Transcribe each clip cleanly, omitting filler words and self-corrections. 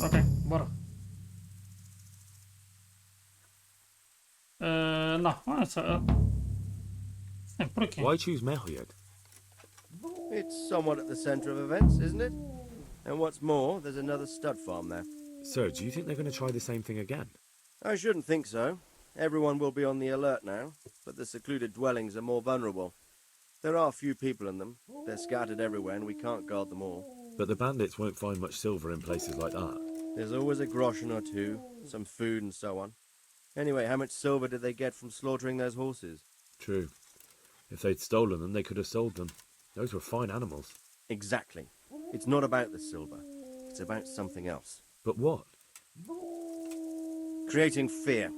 Ok, bora. Não, essa. É por aqui. Why choose Mehoyed? It's somewhat at the centre of events, isn't it? And what's more, there's another stud farm there. Sir, do you think they're going to try the same thing again? I shouldn't think so. Everyone will be on the alert now, but the secluded dwellings are more vulnerable. There are few people in them. They're scattered everywhere and we can't guard them all. But the bandits won't find much silver in places like that. There's always a groschen or two, some food and so on. Anyway, how much silver did they get from slaughtering those horses? True. If they'd stolen them, they could have sold them. Those were fine animals. Exactly. It's not about the silver. It's about something else. But what? Creating fear.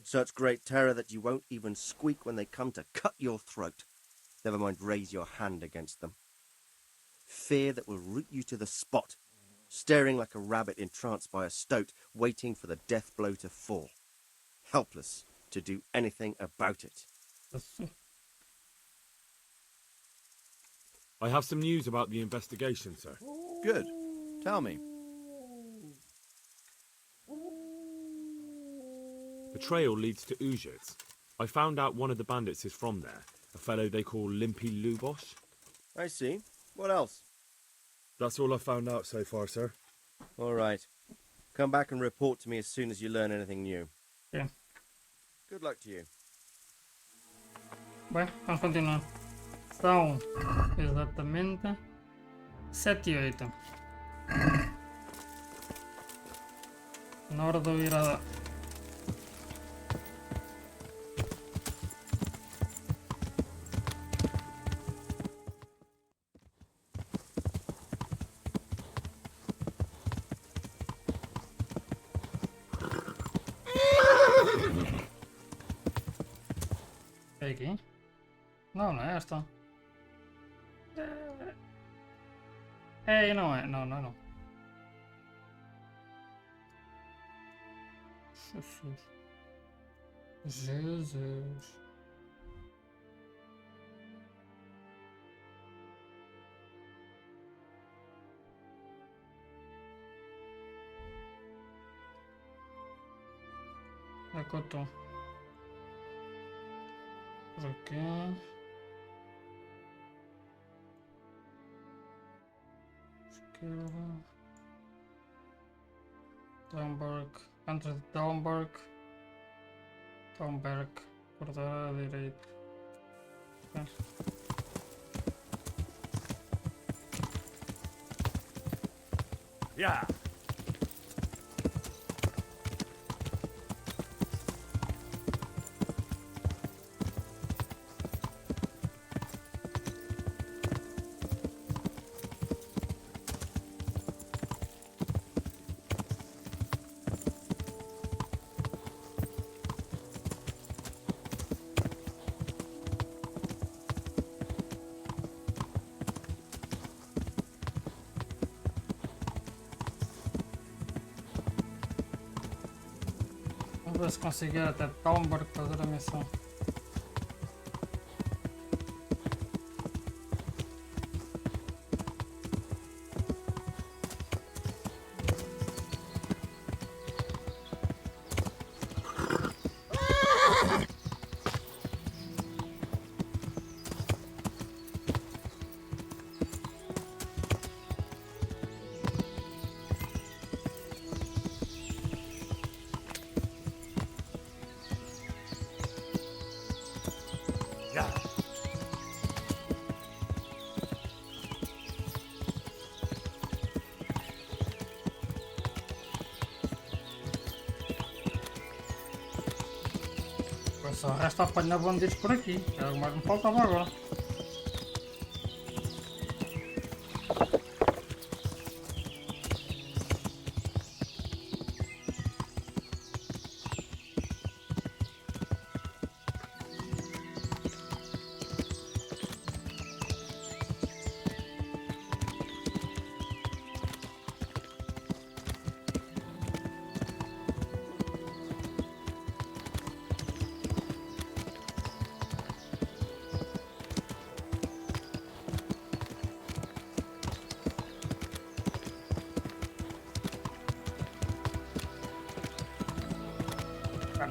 Such great terror that you won't even squeak when they come to cut your throat. Never mind raise your hand against them. Fear that will root you to the spot, staring like a rabbit entranced by a stoat, waiting for the death blow to fall. Helpless to do anything about it. I have some news about the investigation, sir. Good. Tell me. The trail leads to Ujits. I found out one of the bandits is from there, a fellow they call Limpy Lubosh. I see. What else? That's all I've found out so far, sir. All right. Come back and report to me as soon as you learn anything new. Yeah. Good luck to you. Bem, vamos continuar. São exatamente 7 e 8. Na hora de eu ir a. É aqui? Não, não é esta. É, não é. Não, não é não. Jesus. Jesus. É que eu estou. Por aqui. Esquerda. Downberg. Antes de Downberg. Downberg. Cortar à direita. Yeah. Vamos ver se conseguir até Downberg fazer a missão. Só resta apanhar bandidos por aqui, é o mais que me faltava agora.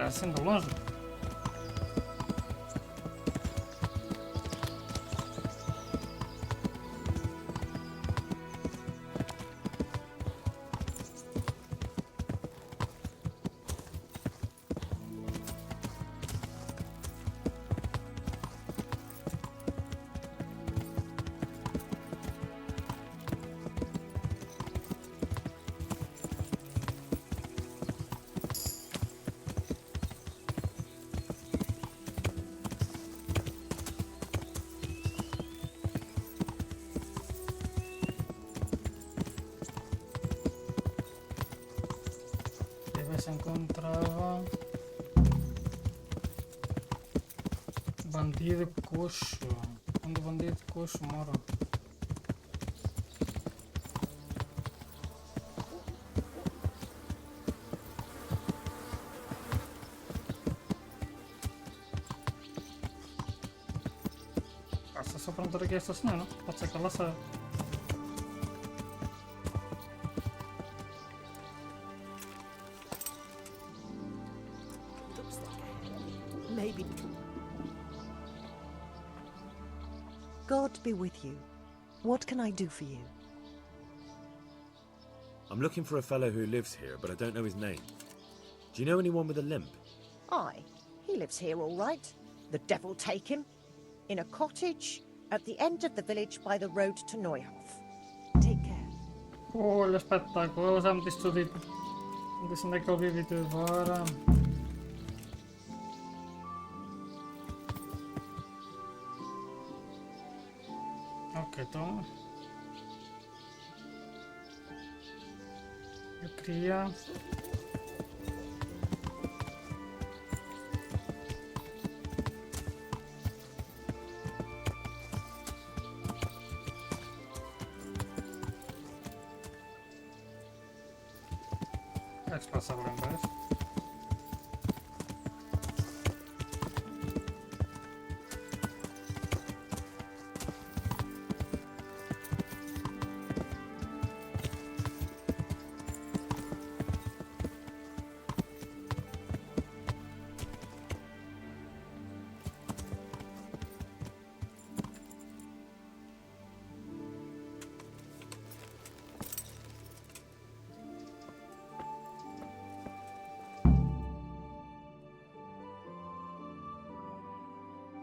Parece indo longe. Se encontrava bandido coxo. Onde o bandido coxo mora? Basta só perguntar aqui a esta senhora, pode ser que ela saiba. Maybe. God be with you. What can I do for you? I'm looking for a fellow who lives here, but I don't know his name. Do you know anyone with a limp? Aye, he lives here all right. The devil take him. In a cottage at the end of the village by the road to Neuhof. Take care. Olha o espetáculo, ela já me disse tudo. Me disse onde é que ele vive e tudo. Bora. Ok, então. Eu queria. Antes passar lá embaixo.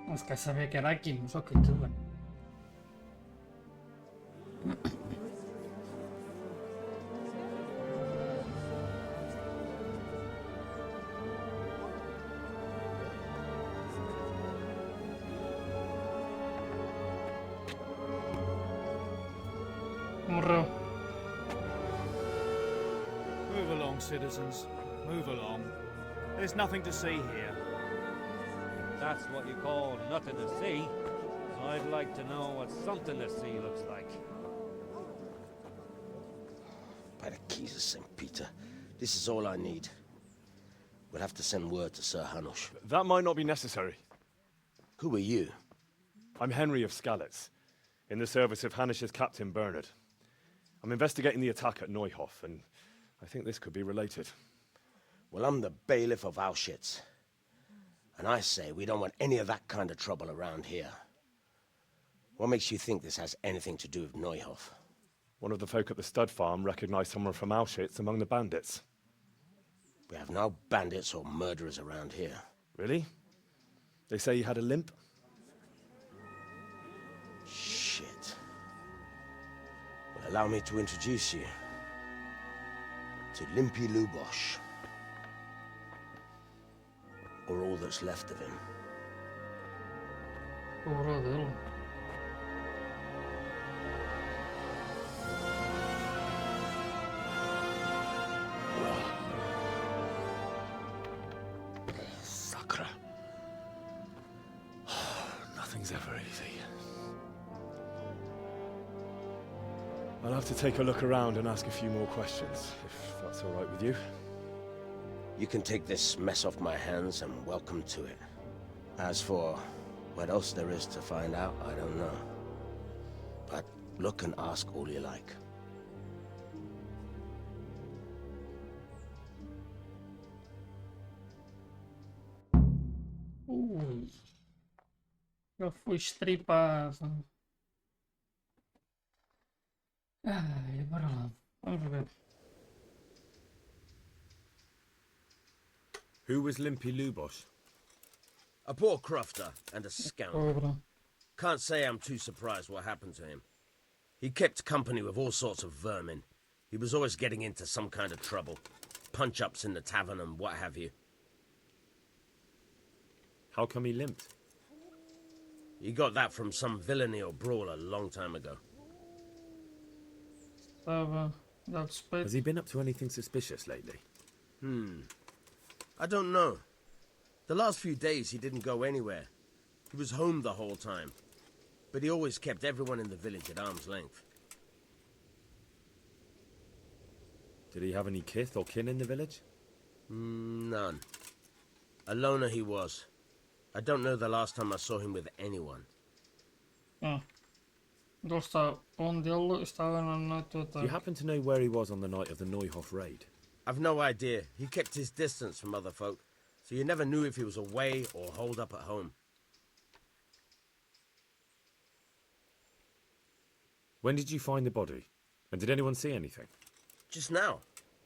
Mas quer saber que era aqui, mas ok, tudo bem. Morreu. Move along, citizens. Move along. There's nothing to see here. That's what you call nothing to see. I'd like to know what something to see looks like. By the keys of St. Peter, this is all I need. We'll have to send word to Sir Hanush. That might not be necessary. Who are you? I'm Henry of Skalitz, in the service of Hanush's Captain Bernard. I'm investigating the attack at Neuhof, and I think this could be related. Well, I'm the bailiff of Auschwitz. And I say we don't want any of that kind of trouble around here. What makes you think this has anything to do with Neuhof? One of the folk at the stud farm recognized someone from Auschwitz among the bandits. We have no bandits or murderers around here. Really? They say he had a limp? Shit. Well, allow me to introduce you to Limpy Lubosh. Or all that's left of him. Pobre dele. Sacre. Nothing's ever easy. I'll have to take a look around and ask a few more questions, if that's all right with you. You can take this mess off my hands and welcome to it. As for what else there is to find out, I don't know. But look and ask all you like. Ui. Eu fui estripado. Ai, bora lá. Vamos ver. Who was Limpy Lubosh? A poor crofter and a scoundrel. Cobra. Can't say I'm too surprised what happened to him. He kept company with all sorts of vermin. He was always getting into some kind of trouble. Punch-ups in the tavern and what have you. How come he limped? He got that from some villainy or brawl a long time ago. Estava dado suspeito. Has he been up to anything suspicious lately? I don't know. The last few days he didn't go anywhere. He was home the whole time. But he always kept everyone in the village at arm's length. Did he have any kith or kin in the village? None. A loner he was. I don't know the last time I saw him with anyone. Ah. Ele está onde ele estava na noite do Do you ataque. happen to know where he was on the night of the Neuhof raid? I've no idea. He kept his distance from other folk, so you never knew if he was away or holed up at home. When did you find the body? And did anyone see anything? Just now,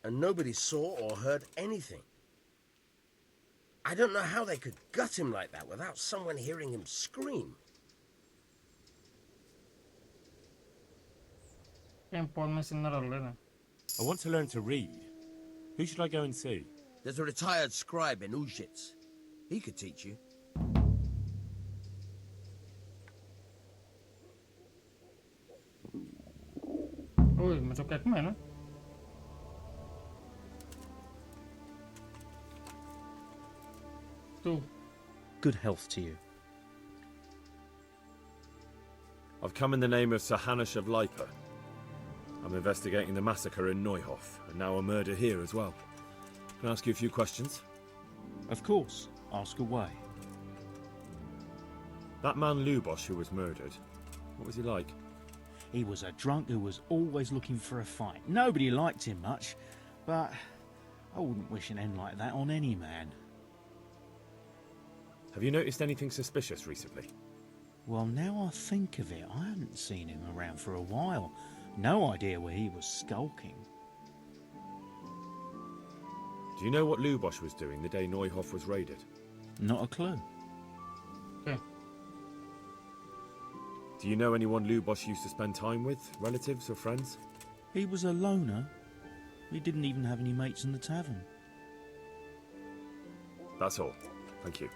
and nobody saw or heard anything. I don't know how they could gut him like that without someone hearing him scream. Quem pode me ensinar a ler? I want to learn to read. Who should I go and see? There's a retired scribe in Ujits. He could teach you. Ui, mas eu quero comer, né? Tu. Good health to you. I've come in the name of Sir Hanush of Lipa. I'm investigating the massacre in Neuhof, and now a murder here as well. Can I ask you a few questions? Of course. Ask away. That man Lubosh who was murdered, what was he like? He was a drunk who was always looking for a fight. Nobody liked him much, but I wouldn't wish an end like that on any man. Have you noticed anything suspicious recently? Well, now I think of it, I hadn't seen him around for a while. No idea where he was skulking. Do you know what Lubosh was doing the day Neuhof was raided? Not a clue. Okay. Do you know anyone Lubosh used to spend time with? Relatives or friends? He was a loner. He didn't even have any mates in the tavern. That's all. Thank you.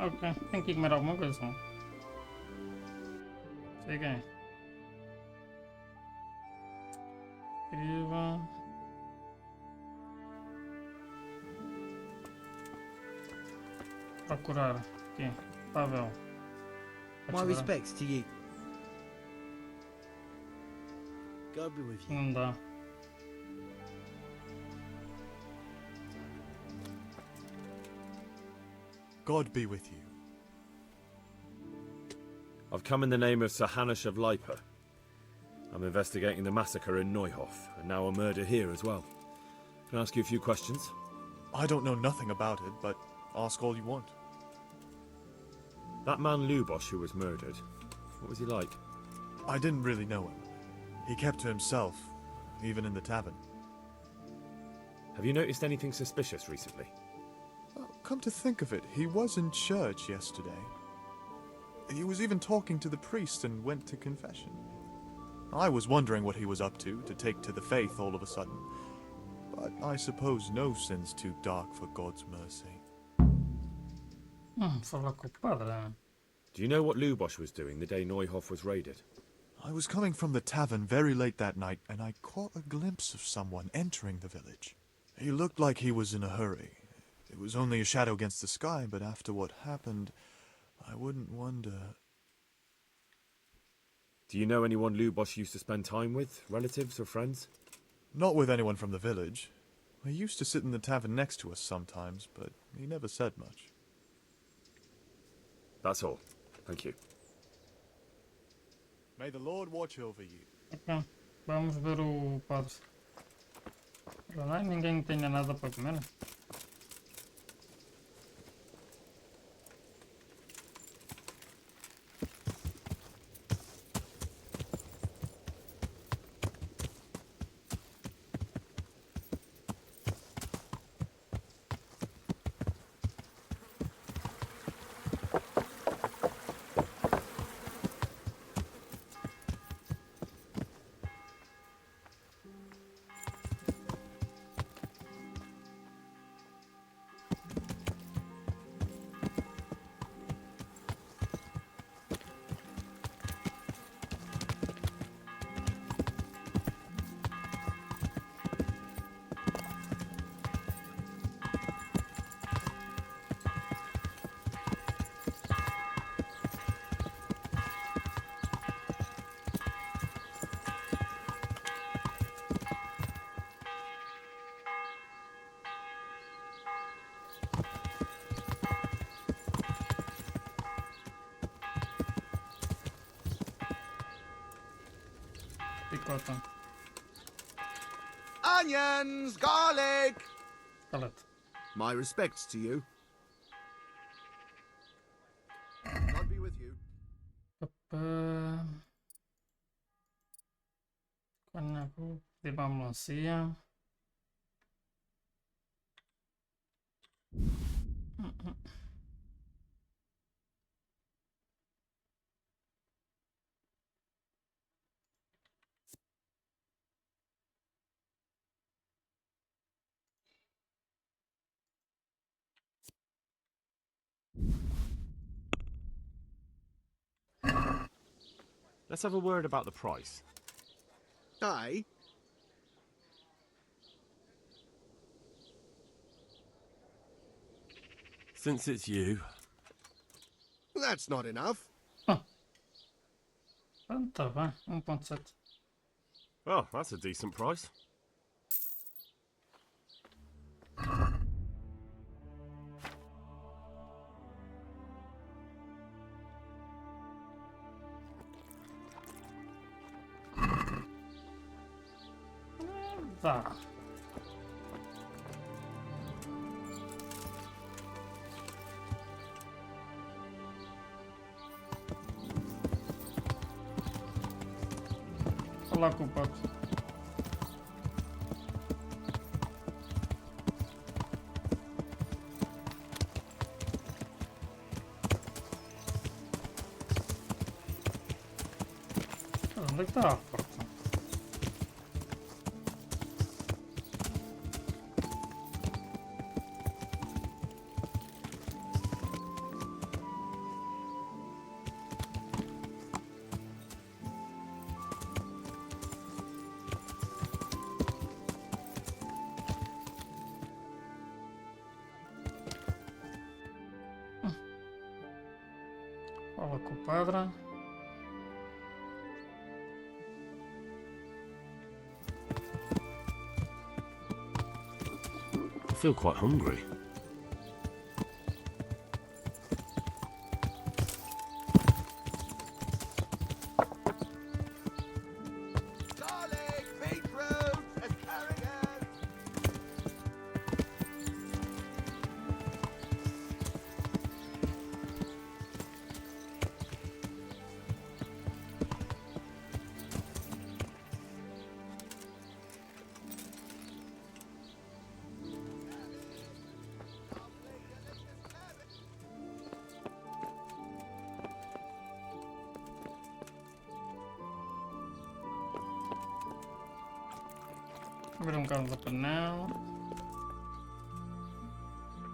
Ok, tem que comer alguma coisa. Não? Cheguei. Escreva. Procurar. Aqui. Pavel. My respects to you. God be with you. Não dá. God be with you. I've come in the name of Sir Hanush of Lipa. I'm investigating the massacre in Neuhof, and now a murder here as well. Can I ask you a few questions? I don't know nothing about it, but ask all you want. That man Lubosh who was murdered, what was he like? I didn't really know him. He kept to himself, even in the tavern. Have you noticed anything suspicious recently? Well, come to think of it, he was in church yesterday. He was even talking to the priest and went to confession. I was wondering what he was up to take to the faith all of a sudden. But I suppose no sin's too dark for God's mercy. Falar com o padre. Do you know what Lubosh was doing the day Neuhof was raided? I was coming from the tavern very late that night, and I caught a glimpse of someone entering the village. He looked like he was in a hurry. It was only a shadow against the sky, but after what happened, I wouldn't wonder... Do you know anyone Lubosh used to spend time with? Relatives or friends? Not with anyone from the village. He used to sit in the tavern next to us sometimes, but he never said much. That's all. Thank you. May the Lord watch over you. Ok. Vamos ver o padre. Lá ninguém tem nada para comer. Picota. Onions, garlic. Cala-te. My respects to you. God be with you. Quando vou pedir uma melancia. Let's have a word about the price. Aye. Since it's you. That's not enough. Tá bem, 1.7. Oh, that's a decent price. Vá. Olá, culpado. Onde é que está a porta? Fala com o padre. I feel quite hungry. Garlic, beetroot, asparagus. Abrir um bocado da panela.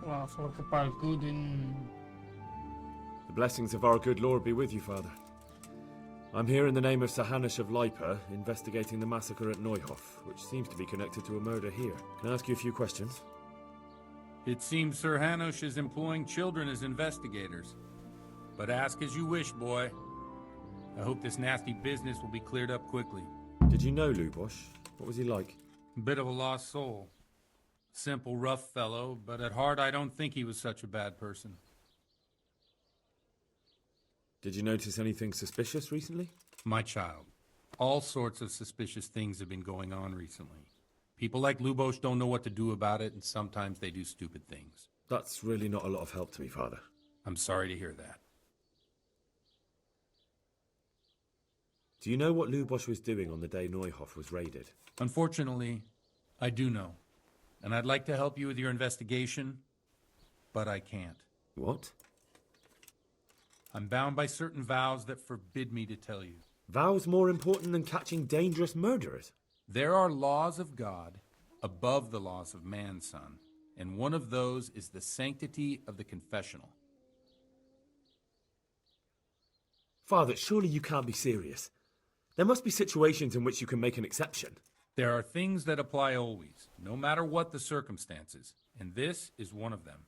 Lá, fala com o pai Goodin. The blessings of our good Lord be with you, Father. I'm here in the name of Sir Hanush of Lipa, investigating the massacre at Neuhof, which seems to be connected to a murder here. Can I ask you a few questions? It seems Sir Hanush is employing children as investigators. But ask as you wish, boy. I hope this nasty business will be cleared up quickly. Did you know Lubosh? What was he like? Bit of a lost soul. Simple, rough fellow, but at heart I don't think he was such a bad person. Did you notice anything suspicious recently? My child, all sorts of suspicious things have been going on recently. People like Lubos don't know what to do about it, and sometimes they do stupid things. That's really not a lot of help to me, Father. I'm sorry to hear that. Do you know what Lubos was doing on the day Neuhof was raided? Unfortunately, I do know. And I'd like to help you with your investigation, but I can't. What? I'm bound by certain vows that forbid me to tell you. Vows more important than catching dangerous murderers? There are laws of God above the laws of man, son. And one of those is the sanctity of the confessional. Father, surely you can't be serious. There must be situations in which you can make an exception. There are things that apply always, no matter what the circumstances, and this is one of them.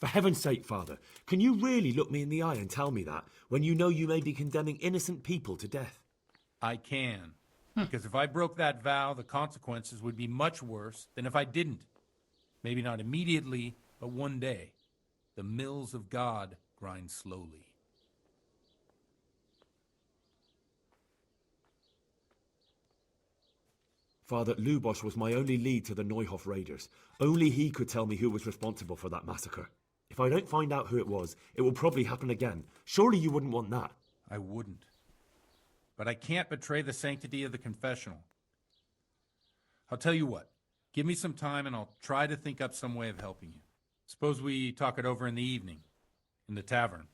For heaven's sake, Father, can you really look me in the eye and tell me that, when you know you may be condemning innocent people to death? I can. Because if I broke that vow, the consequences would be much worse than if I didn't. Maybe not immediately, but one day. The mills of God grind slowly. Father, Lubos was my only lead to the Neuhof raiders. Only he could tell me who was responsible for that massacre. If I don't find out who it was, it will probably happen again. Surely you wouldn't want that. I wouldn't. But I can't betray the sanctity of the confessional. I'll tell you what. Give me some time and I'll try to think up some way of helping you. Suppose we talk it over in the evening, in the tavern,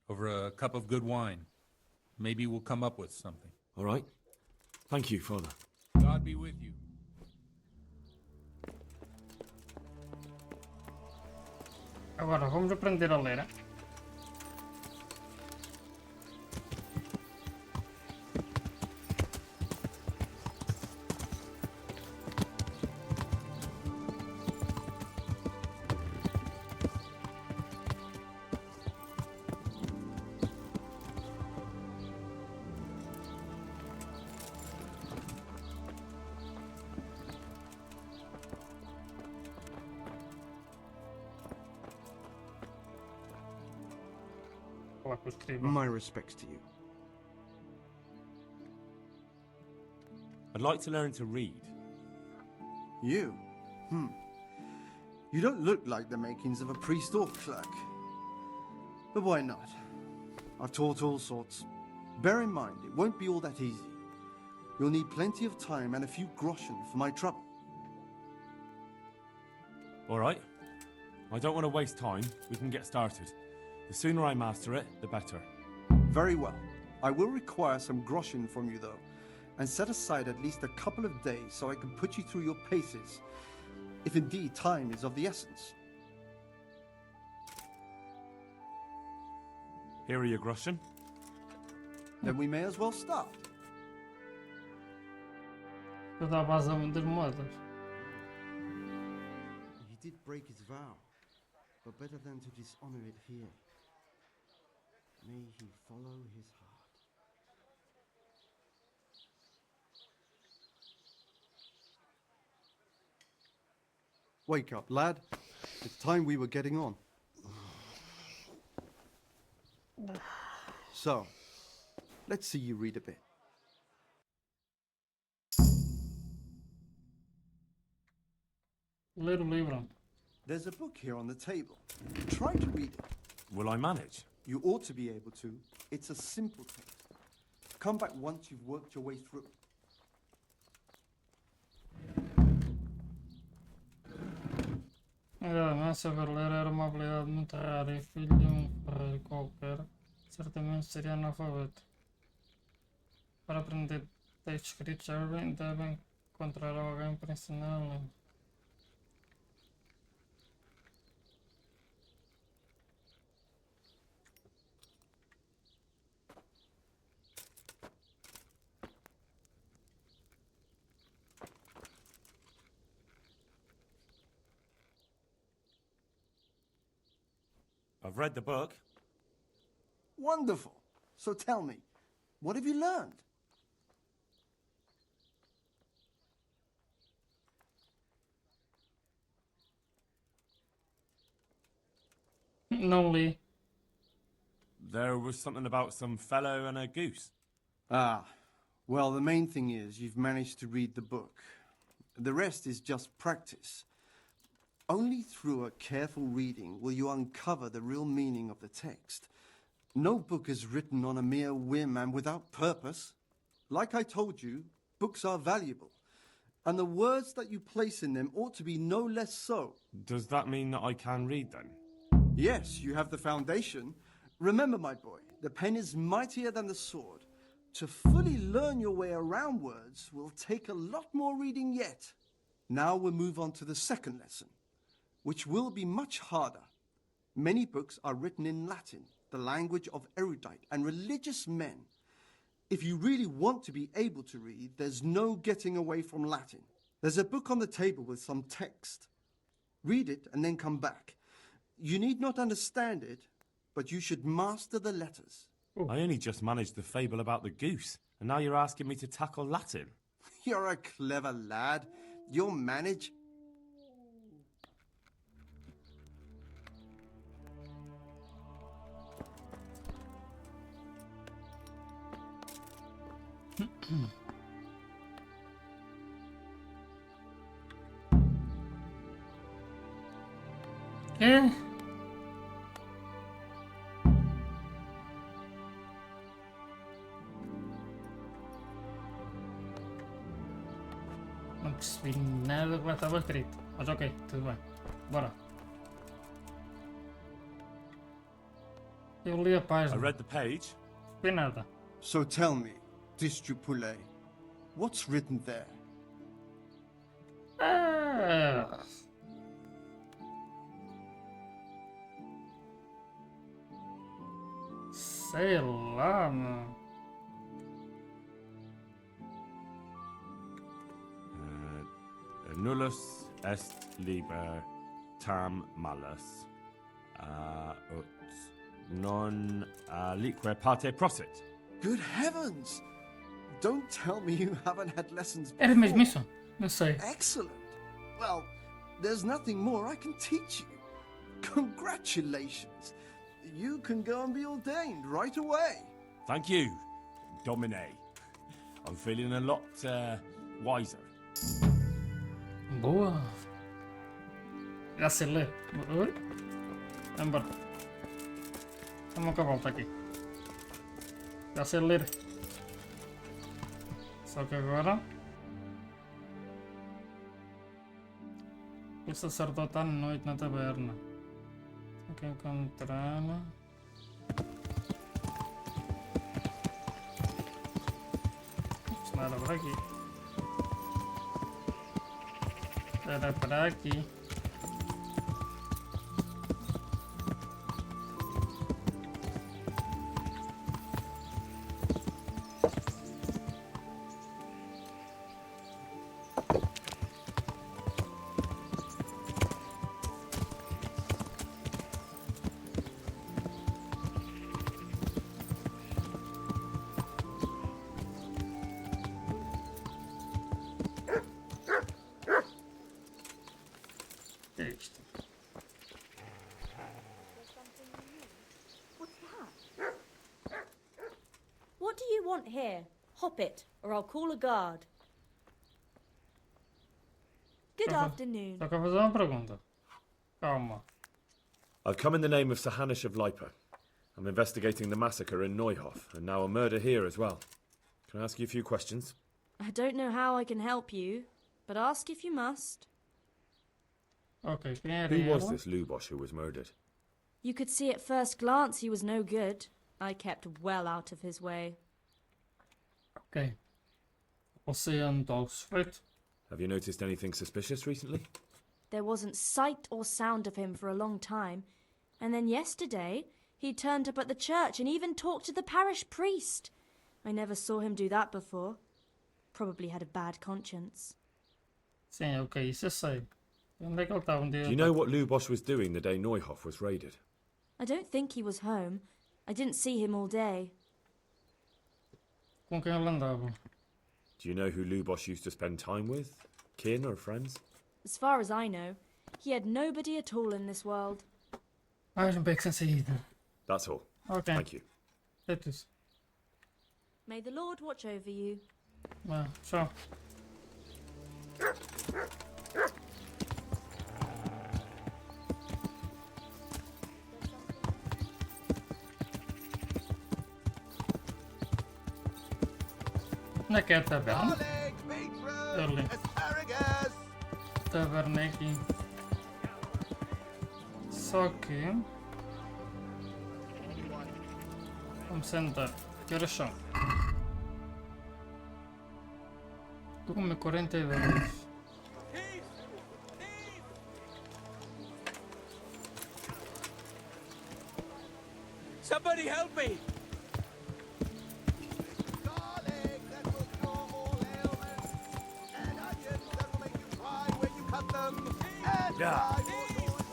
over a cup of good wine. Maybe we'll come up with something. All right. Thank you, Father. God be with you. Agora vamos aprender a ler. My respects to you. I'd like to learn to read. You? You don't look like the makings of a priest or clerk. But why not? I've taught all sorts. Bear in mind, it won't be all that easy. You'll need plenty of time and a few groschen for my trouble. All right. I don't want to waste time. We can get started. The sooner I master it, the better. Very well. I will require some groschen from you, though, and set aside at least a couple of days so I can put you through your paces, if indeed time is of the essence. Here are your groschen. Then we may as well start. Eu dá base a muitas moedas. He did break his vow, but better than to dishonor it here. May he follow his heart. Wake up, lad. It's time we were getting on. So, let's see you read a bit. Ler o livro. There's a book here on the table. Try to read it. Will I manage? You ought to be able to. It's a simple text. Come back once you've worked your way through. Saber ler era uma habilidade muito rara e filho de ferreiro qualquer certamente seria analfabeto. Para aprender textos escritos devem encontrar alguém para ensinar a ler. I've read the book. Wonderful. So tell me, what have you learned? Não li. There was something about some fellow and a goose. Ah, well, the main thing is you've managed to read the book. The rest is just practice. Only through a careful reading will you uncover the real meaning of the text. No book is written on a mere whim and without purpose. Like I told you, books are valuable, and the words that you place in them ought to be no less so. Does that mean that I can read then? Yes, you have the foundation. Remember, my boy, the pen is mightier than the sword. To fully learn your way around words will take a lot more reading yet. Now we'll move on to the second lesson, which will be much harder. Many books are written in Latin, the language of erudite and religious men. If you really want to be able to read, there's no getting away from Latin. There's a book on the table with some text. Read it and then come back. You need not understand it, but you should master the letters. I only just managed the fable about the goose, and now you're asking me to tackle Latin. You're a clever lad. You'll manage. É? Não percebi nada do que lá estava escrito. Mas ok, tudo bem. Bora. Eu li a I página. read the page. Não nada. So tell me, Distrupule, what's written there? Ah. Sei lá, mano. Nullus est liber tam malus, ut non alique parte prosit. Good heavens! Don't tell me you haven't had lessons before. Era mesmo isso? Não sei. Excellent. Well, there's nothing more I can teach you. Congratulations. You can go and be ordained right away. Thank you, Domine. I'm feeling a lot wiser. Boa. Já sei ler. Oi? Embora. Vamos acabar, volta aqui. Já sei ler. Só que agora... O sacerdote à noite na taberna. Tem que encontrar... Isto não era por aqui. Era para aqui. É isto. What do you want here? Hop it, or I'll call a guard. Good afternoon. Só que eu vou fazer uma pergunta. Calma. I've come in the name of Sahanish of Lipa. I'm investigating the massacre in Neuhof, and now a murder here as well. Can I ask you a few questions? I don't know how I can help you, but ask if you must. Ok, quem era Who was ela? this Lubosh who was murdered? You could see at first glance he was no good. I kept well out of his way. Ok. Você andou suspeito? Have you noticed anything suspicious recently? There wasn't sight or sound of him for a long time, and then yesterday he turned up at the church and even talked to the parish priest. I never saw him do that before. Probably had a bad conscience. Sim, ok, isso eu sei. Onde é que ele estava dia? Do you know what Lubosh was doing the day Neuhof was raided? I don't think he was home. I didn't see him all day. Com quem ele andava? Do you know who Lubosh used to spend time with? Kin or friends? As far as I know, he had nobody at all in this world. Mais um beco sem saída. That's all. Ok. Thank you. É tudo. May the Lord watch over you. Vá, tchau. Onde é que é a taberna? Garlic, beetroot, Ali. asparagus. Taberna é aqui. Só que... Vamos sentar. Que horas são? 1h42. Somebody help me! Garlic that will cure all ailments. And onions that will make you cry when you cut them. And Yeah. fried morsels.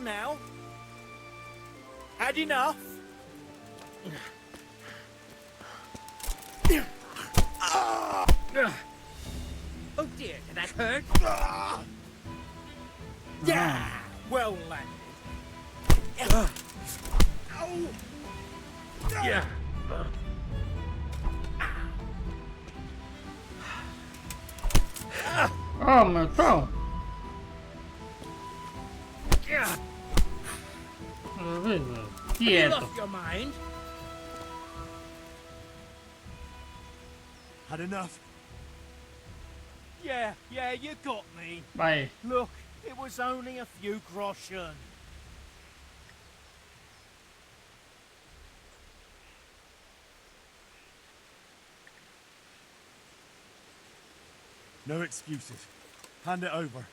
Now. Had enough? Oh dear, did that hurt? Yeah, well landed. Ow! Yeah. Oh, meu pau! You Quieto. lost your mind? Had enough. Yeah, you got me. Vai. Look, it was only a few groschen. No excuses. Hand it over.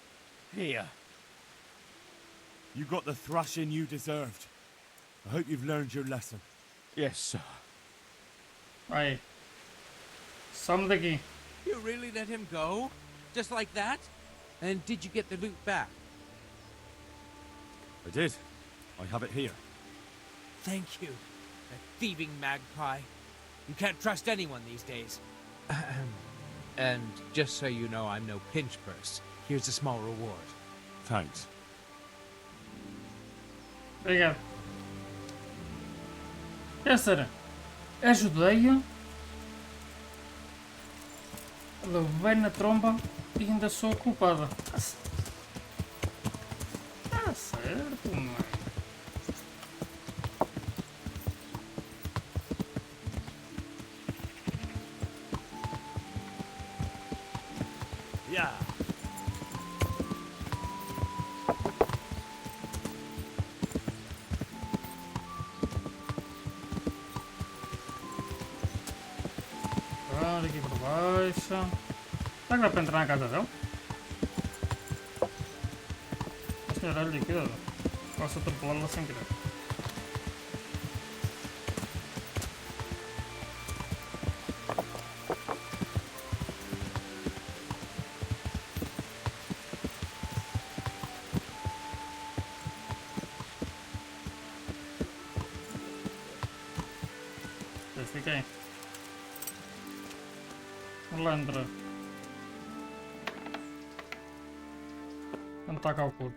Here. You got the thrashing you deserved. I hope you've learned your lesson. Yes, sir. Vai. Some daqui. You really let him go? Just like that? And did you get the loot back? I did. I have it here. Thank you. That thieving magpie. You can't trust anyone these days. And just so you know, I'm no pinch purse. Here's a small reward. Thanks. Obrigado. Quer dizer, ajudei-o, levei na tromba e ainda sou a culpada. Tá certo, mano. Yeah. Pronto, aqui por baixo. Será que dá para entrar na casa dele? A senhora ali, cuidado. Posso atropelá-la sem querer. Fiquei. Malandra. Onde está cá o corpo?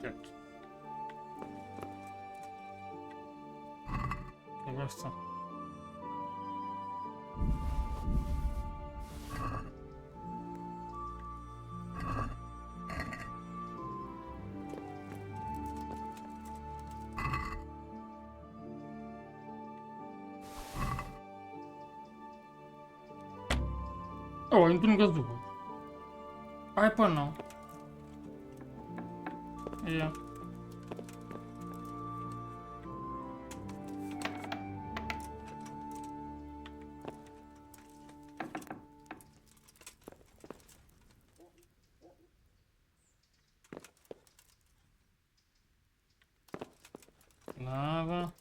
Quieto. Que gosta. Oh, eu não tenho gasolina. Ai, pá, não. Yeah. Nada.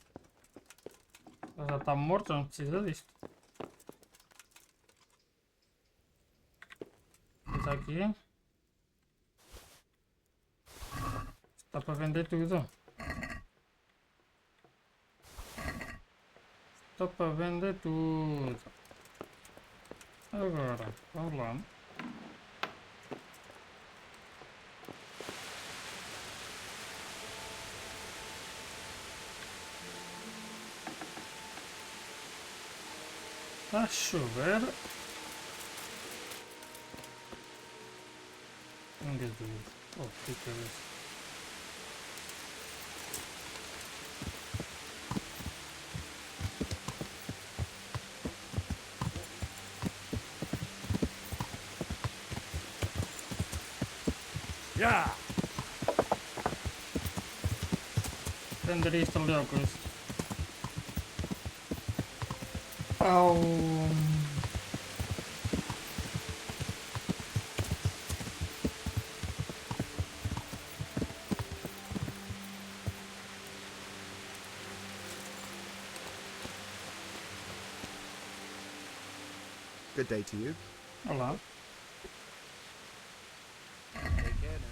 Já está morto, já não precisa disto. Está aqui. Está para vender tudo. Está para vender tudo. Agora, vamos lá. Está a chover. Engasgado. Oh, que cabeça. Yeah! Prender isto ali ao coisa. Au! Good day to you. Olá. Take care now.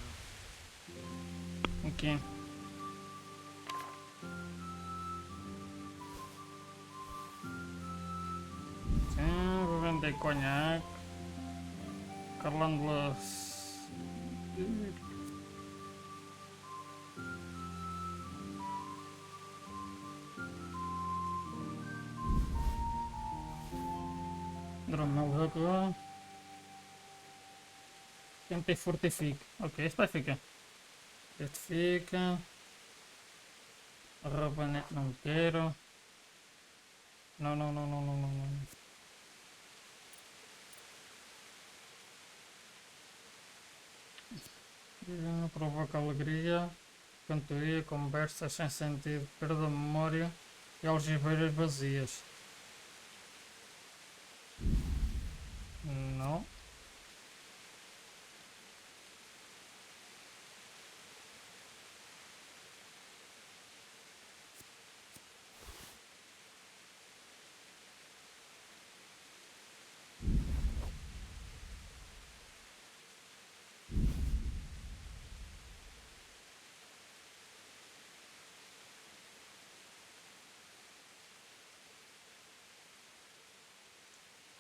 Aqui. Sim, vou vender conhaque. Carlândulas. Dromel agora. Tenta e fortifica. Ok, este vai ficar. Este fica. Rabanete não quero. Não, não, não, não, não, não, não. Provoca alegria, cantoria, conversas sem sentido, perda de memória e algibeiras vazias. Não.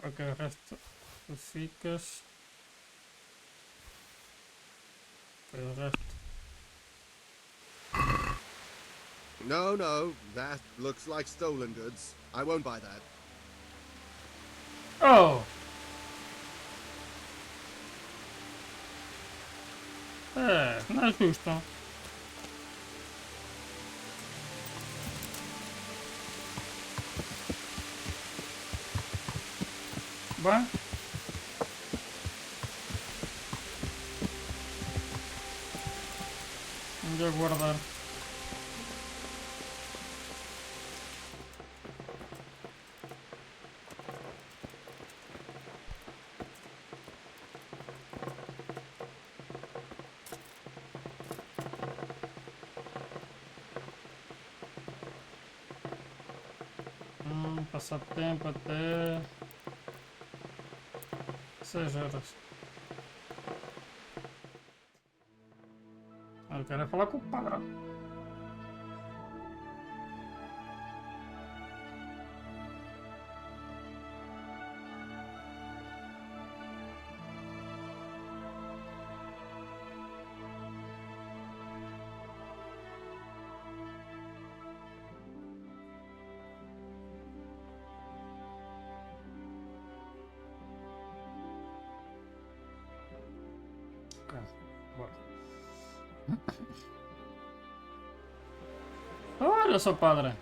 Ok, o resto tu ficas. Ok, o resto. No, that looks like stolen goods. I won't buy that. Oh! É, não é justo. Bem. Vamos aguardar. Passar tempo até 6 horas. Eu quero é falar com o padrão. Olha só, padre.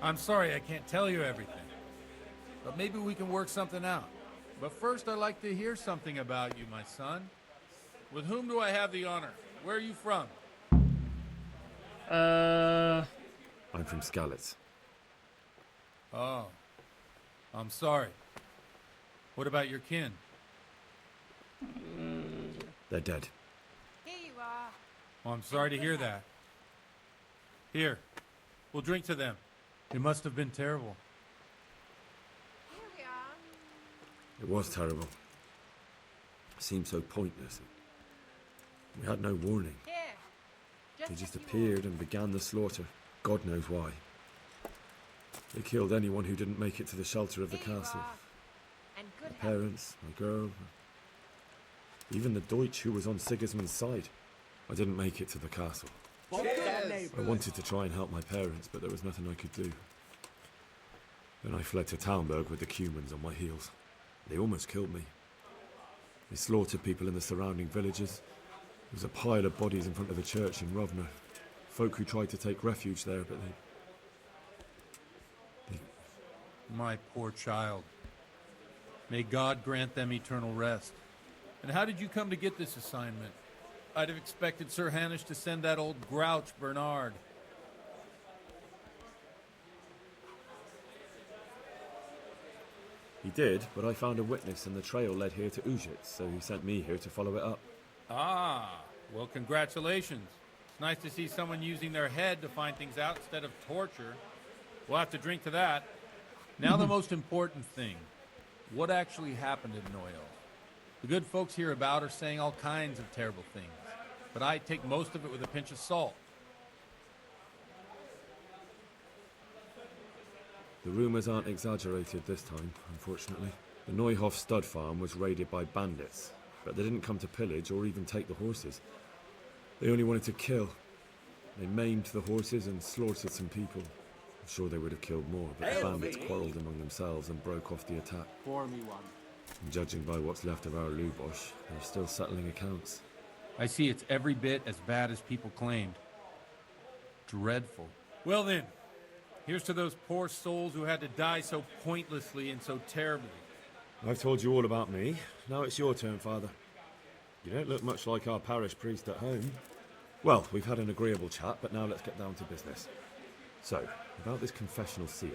I'm sorry I can't tell you everything, but maybe we can work something out. But first, I'd like to hear something about you, my son. With whom do I have the honor? Where are you from? I'm from Skalitz. Oh, I'm sorry. What about your kin? They're dead. Here you are. Oh, I'm sorry to hear that. Here, we'll drink to them. It must have been terrible. It was terrible. It seemed so pointless. We had no warning. They just appeared and began the slaughter. God knows why. They killed anyone who didn't make it to the shelter of the castle. My parents, my girl, even the Deutsch who was on Sigismund's side. I didn't make it to the castle. I wanted to try and help my parents, but there was nothing I could do. Then I fled to Talmberg with the Cumans on my heels. They almost killed me. They slaughtered people in the surrounding villages. There was a pile of bodies in front of the church in Rovna. Folk who tried to take refuge there, but they... My poor child. May God grant them eternal rest. And how did you come to get this assignment? I'd have expected Sir Hanish to send that old grouch, Bernard. He did, but I found a witness and the trail led here to Ujit, so he sent me here to follow it up. Ah, well, congratulations. It's nice to see someone using their head to find things out instead of torture. We'll have to drink to that. Now the most important thing. What actually happened in Noyal? The good folks hereabout are saying all kinds of terrible things, but I take most of it with a pinch of salt. The rumours aren't exaggerated this time, unfortunately. The Neuhof stud farm was raided by bandits, but they didn't come to pillage or even take the horses. They only wanted to kill. They maimed the horses and slaughtered some people. I'm sure they would have killed more, but the bandits quarrelled among themselves and broke off the attack. Pour me one. And judging by what's left of our Lubosh, they're still settling accounts. I see it's every bit as bad as people claimed. Dreadful. Well then, here's to those poor souls who had to die so pointlessly and so terribly. I've told you all about me. Now it's your turn, Father. You don't look much like our parish priest at home. Well, we've had an agreeable chat, but now let's get down to business. So, about this confessional seal.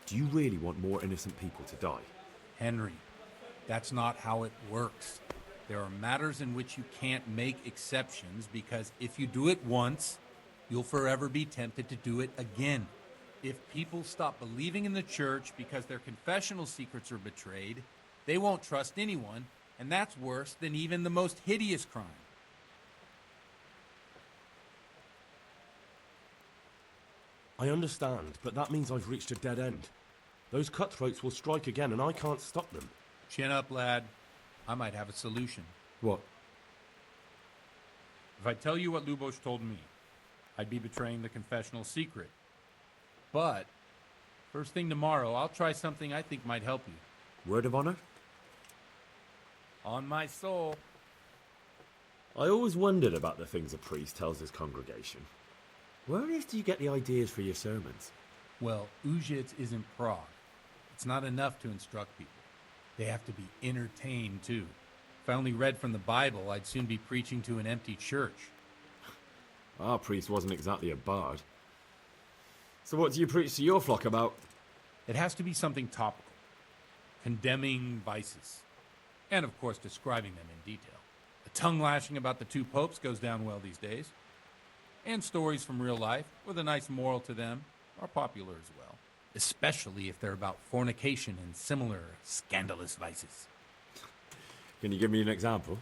Do you really want more innocent people to die? Henry, that's not how it works. There are matters in which you can't make exceptions because if you do it once, you'll forever be tempted to do it again. If people stop believing in the church because their confessional secrets are betrayed, they won't trust anyone, and that's worse than even the most hideous crime. I understand, but that means I've reached a dead end. Those cutthroats will strike again, and I can't stop them. Chin up, lad. I might have a solution. What? If I tell you what Lubosh told me, I'd be betraying the confessional secret. But, first thing tomorrow, I'll try something I think might help you. Word of honor? On my soul. I always wondered about the things a priest tells his congregation. Where on earth do you get the ideas for your sermons? Well, Ujits is in Prague. It's not enough to instruct people. They have to be entertained, too. If I only read from the Bible, I'd soon be preaching to an empty church. Our priest wasn't exactly a bard. So what do you preach to your flock about? It has to be something topical. Condemning vices. And, of course, describing them in detail. A tongue lashing about the two popes goes down well these days. And stories from real life, with a nice moral to them, are popular as well. Especially if they're about fornication and similar scandalous vices. Can you give me an example?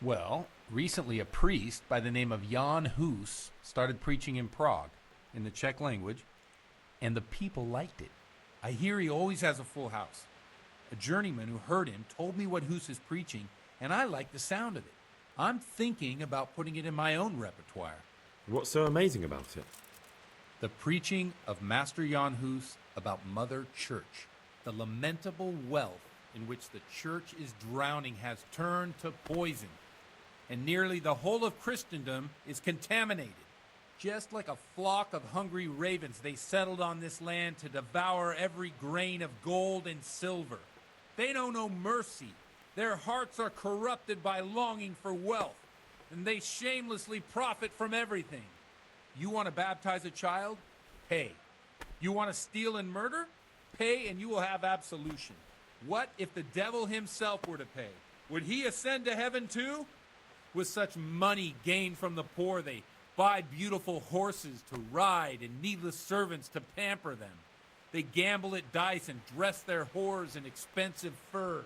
Well, recently a priest by the name of Jan Hus started preaching in Prague, in the Czech language, and the people liked it. I hear he always has a full house. A journeyman who heard him told me what Hus is preaching, and I like the sound of it. I'm thinking about putting it in my own repertoire. What's so amazing about it? The preaching of Master Jan Hus about Mother Church. The lamentable wealth in which the church is drowning has turned to poison, and nearly the whole of Christendom is contaminated. Just like a flock of hungry ravens, they settled on this land to devour every grain of gold and silver. They know no mercy. Their hearts are corrupted by longing for wealth, and they shamelessly profit from everything. You want to baptize a child? Pay. You want to steal and murder? Pay and you will have absolution. What if the devil himself were to pay? Would he ascend to heaven too? With such money gained from the poor, they buy beautiful horses to ride and needless servants to pamper them. They gamble at dice and dress their whores in expensive furs,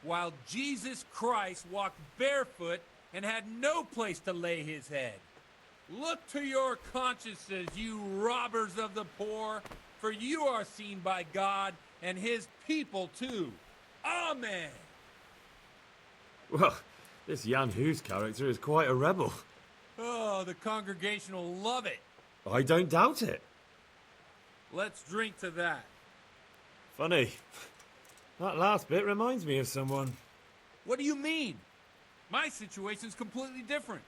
while Jesus Christ walked barefoot and had no place to lay his head. Look to your consciences, you robbers of the poor, for you are seen by God and his people too. Amen. Well, this Jan Hus character is quite a rebel. Oh, the congregation will love it. I don't doubt it. Let's drink to that. Funny. That last bit reminds me of someone. What do you mean? My situation's completely different.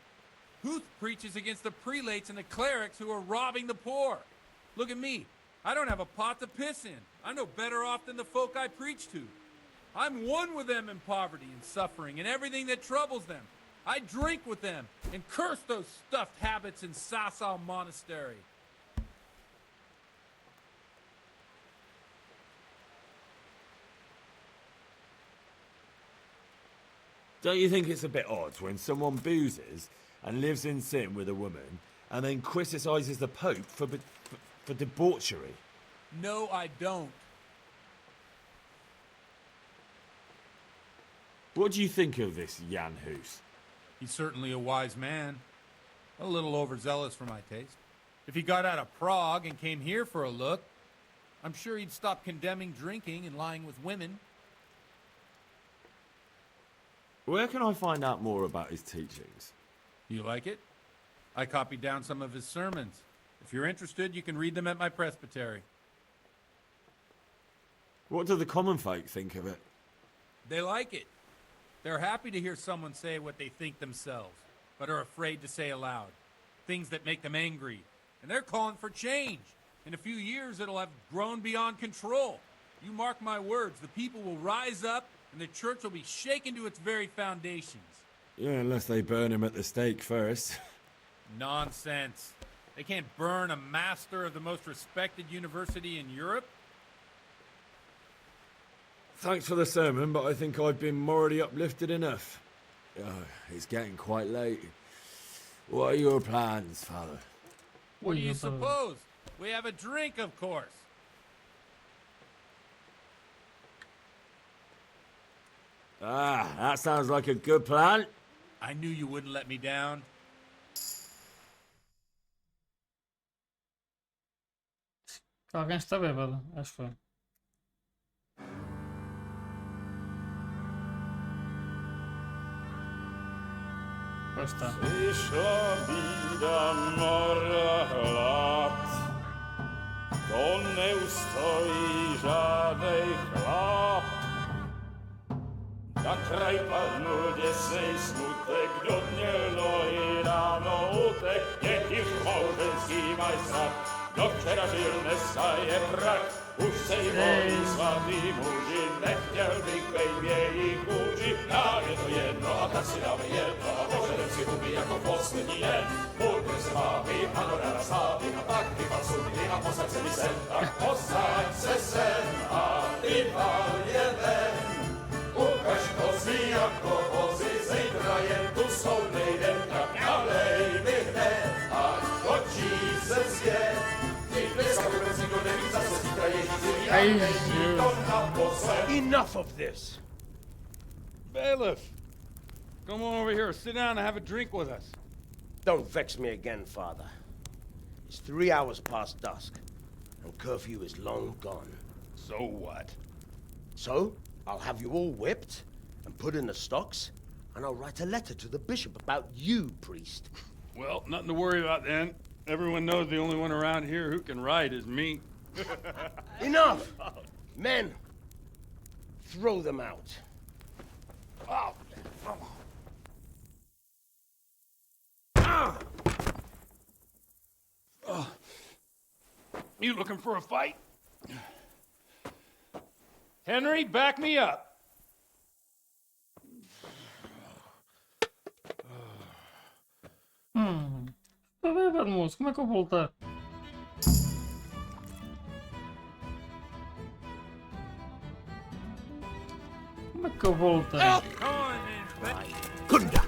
Huth preaches against the prelates and the clerics who are robbing the poor. Look at me. I don't have a pot to piss in. I'm no better off than the folk I preach to. I'm one with them in poverty and suffering and everything that troubles them. I drink with them and curse those stuffed habits in Sasau Monastery. Don't you think it's a bit odd when someone boozes and lives in sin with a woman and then criticises the Pope for debauchery? No, I don't. What do you think of this Jan Hus? He's certainly a wise man. A little overzealous for my taste. If he got out of Prague and came here for a look, I'm sure he'd stop condemning drinking and lying with women. Where can I find out more about his teachings? You like it? I copied down some of his sermons. If you're interested, you can read them at my presbytery. What do the common folk think of it? They like it. They're happy to hear someone say what they think themselves, but are afraid to say aloud. Things that make them angry. And they're calling for change. In a few years, it'll have grown beyond control. You mark my words, the people will rise up and the church will be shaken to its very foundations. Yeah, unless they burn him at the stake first. Nonsense. They can't burn a master of the most respected university in Europe. Thanks for the sermon, but I think I've been morally uplifted enough. Oh, it's getting quite late. What are your plans, Father? What do you suppose? We have a drink, of course. Ah, that sounds like a good plan. I knew you wouldn't let me down. Alguém está bêbado, acho que foi. Pois está. Przyszła bida mora lat, to nie ustoi żadnej chlap. Na kraj padł dziesnej smutek, do dnielo i rano utek, niech już małżeński majstrat, do wczera żylne staje prak. Už sej volí svatý muži, nechtěl bych bejbě jí kůži. Nám je to jedno a tak si dáme jedno a požadem si huby jako poslední den. Půjďme se váby a do rána slávy a tak vypal sudy a posaď se mi sem. Tak posaď se sem a vypal je ven. Ukaž kozy jako vozy, zítra jen tu jsou nejdem, tak nalej mi hned, ať točí se svět. Enough of this! Bailiff! Come on over here, sit down and have a drink with us. Don't vex me again, Father. It's 3 hours past dusk, and curfew is long gone. So what? So, I'll have you all whipped and put in the stocks, and I'll write a letter to the bishop about you, priest. Well, nothing to worry about then. Everyone knows the only one around here who can write is me. Enough! Men, throw them out. Oh. Oh. You looking for a fight? Henry, back me up. Está bêbado, moço. Como é que eu vou voltar? Como é que eu voltei? Kunda!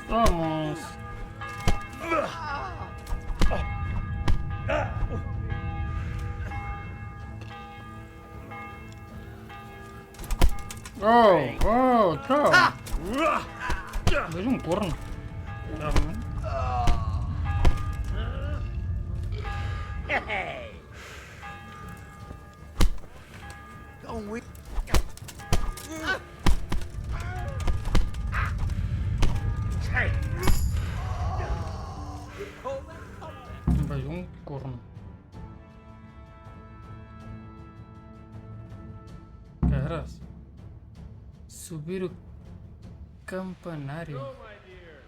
vamos. Oh, tchau. Vejo corno. Hey! Don't we? Vejo corno. Caras. Subir o campanário. So, my dear,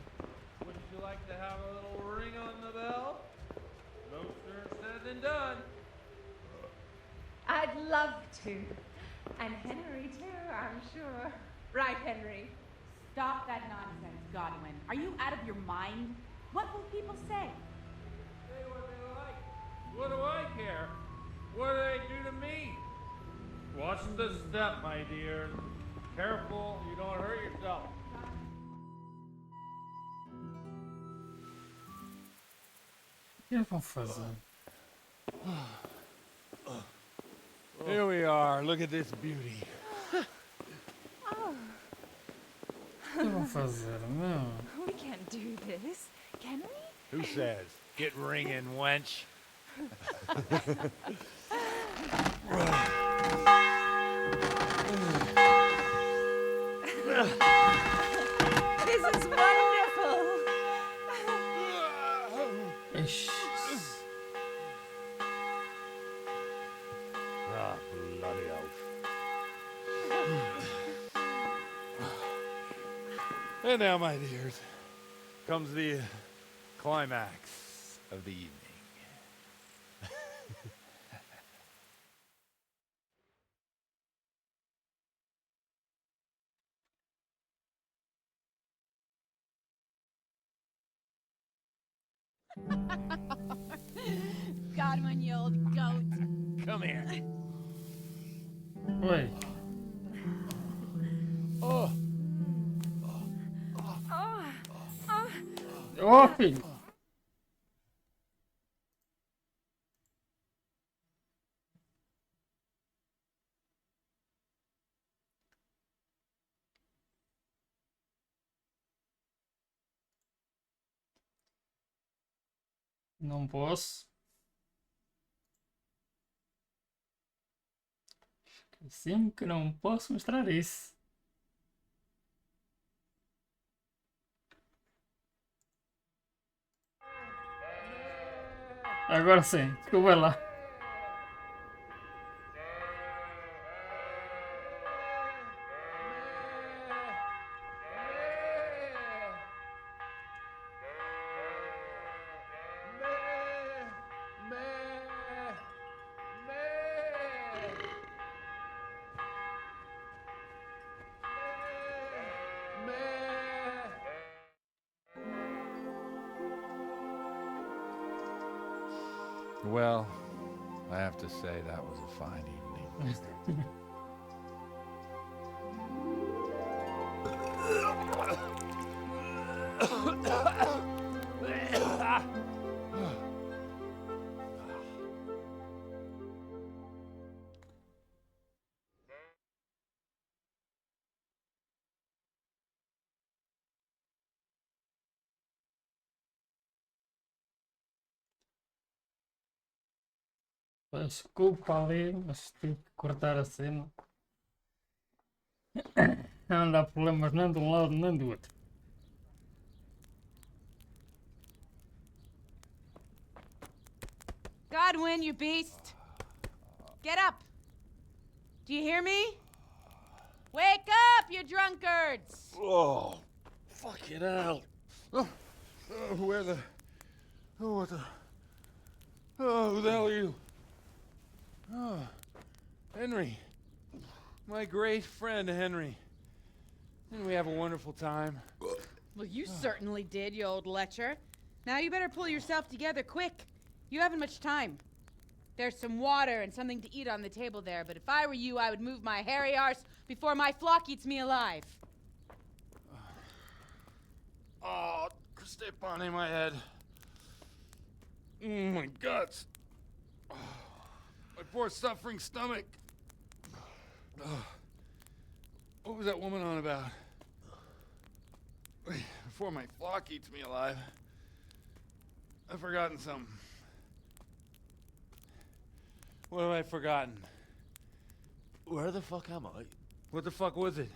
wouldn't you like to have a little ring on the bell? No sooner said than done. I'd love to. And Henry, too, I'm sure. Right, Henry. Stop that nonsense, Godwin. Are you out of your mind? What will people say? Say what they like. What do I care? What do they do to me? Watch the step, my dear. Careful, you don't hurt yourself. O que eles vão fazer? Here we are. Look at this beauty. Oh, O que eles vão fazer, meu? we can't do this, can we? Who says? Get ringing, wench. This is wonderful. Ixi. Ah, bloody oath. And now, my dears, comes the climax of the evening. Godwin, you old goat. Come here. Oi. Oh. Ô, filho. Não posso. Sim, que não posso mostrar isso. Agora sim, desculpa lá. Well, I have to say that was a fine evening. Desculpa ali, mas tive que cortar a cena. Não dá problemas nem de um lado nem do outro. Godwin, you beast. Get up. Do you hear me? Wake up, you drunkards. Oh, fucking hell. Where the... Oh, what the... Oh, who the hell are you? Oh, Henry. My great friend, Henry. Didn't we have a wonderful time? Well, you certainly did, you old lecher. Now you better pull yourself together quick. You haven't much time. There's some water and something to eat on the table there, but if I were you, I would move my hairy arse before my flock eats me alive. Oh, step on in my head. My guts. Oh, my poor suffering stomach. Oh, what was that woman on about? Wait, before my flock eats me alive. I've forgotten something. What have I forgotten? Where the fuck am I? What the fuck was it?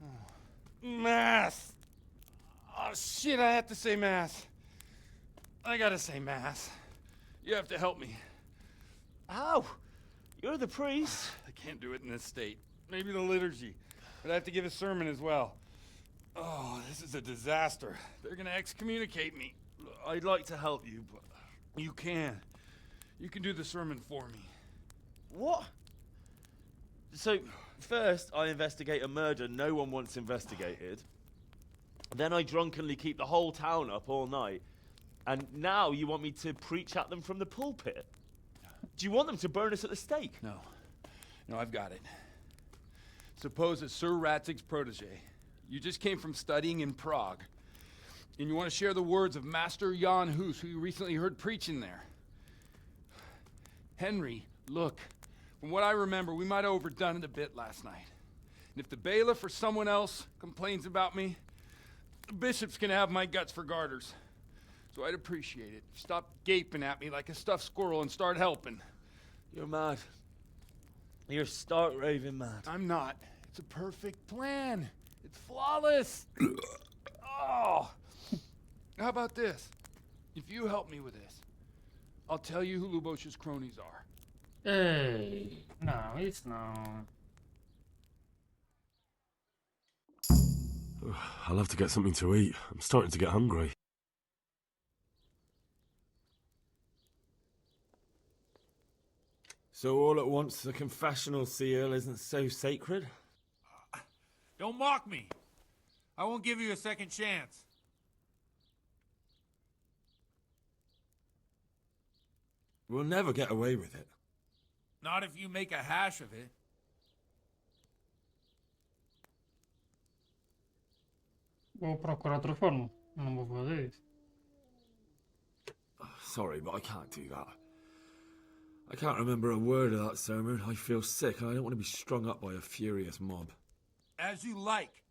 Oh. Mass! Oh shit, I have to say mass. I gotta say mass. You have to help me. How? You're the priest. I can't do it in this state. Maybe the liturgy. But I have to give a sermon as well. Oh, this is a disaster. They're gonna excommunicate me. I'd like to help you, but you can. You can do the sermon for me. What? So, first I investigate a murder no one wants investigated. Then I drunkenly keep the whole town up all night. And now you want me to preach at them from the pulpit? Do you want them to burn us at the stake? No. No, I've got it. Suppose that Sir Ratzig's protege. You just came from studying in Prague. And you want to share the words of Master Jan Hus, who you recently heard preaching there. Henry, look. From what I remember, we might have overdone it a bit last night. And if the bailiff or someone else complains about me, the bishop's gonna have my guts for garters. So I'd appreciate it. Stop gaping at me like a stuffed squirrel and start helping. You're mad. You're stark raving mad. I'm not. It's a perfect plan. It's flawless. Oh. How about this? If you help me with this, I'll tell you who Lubosh's cronies are. Hey, no, it's not. I'll have to get something to eat. I'm starting to get hungry. So all at once the confessional seal isn't so sacred? Don't mock me. I won't give you a second chance. We'll never get away with it. Not if you make a hash of it. Vou procurar outra forma. Não vou fazer isso. Sorry, but I can't do that. I can't remember a word of that sermon. I feel sick and I don't want to be strung up by a furious mob. As you like.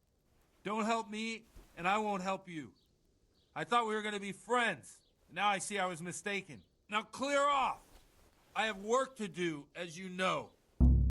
Don't help me, and I won't help you. I thought we were going to be friends. Now I see I was mistaken. Now clear off! I have work to do, as you know.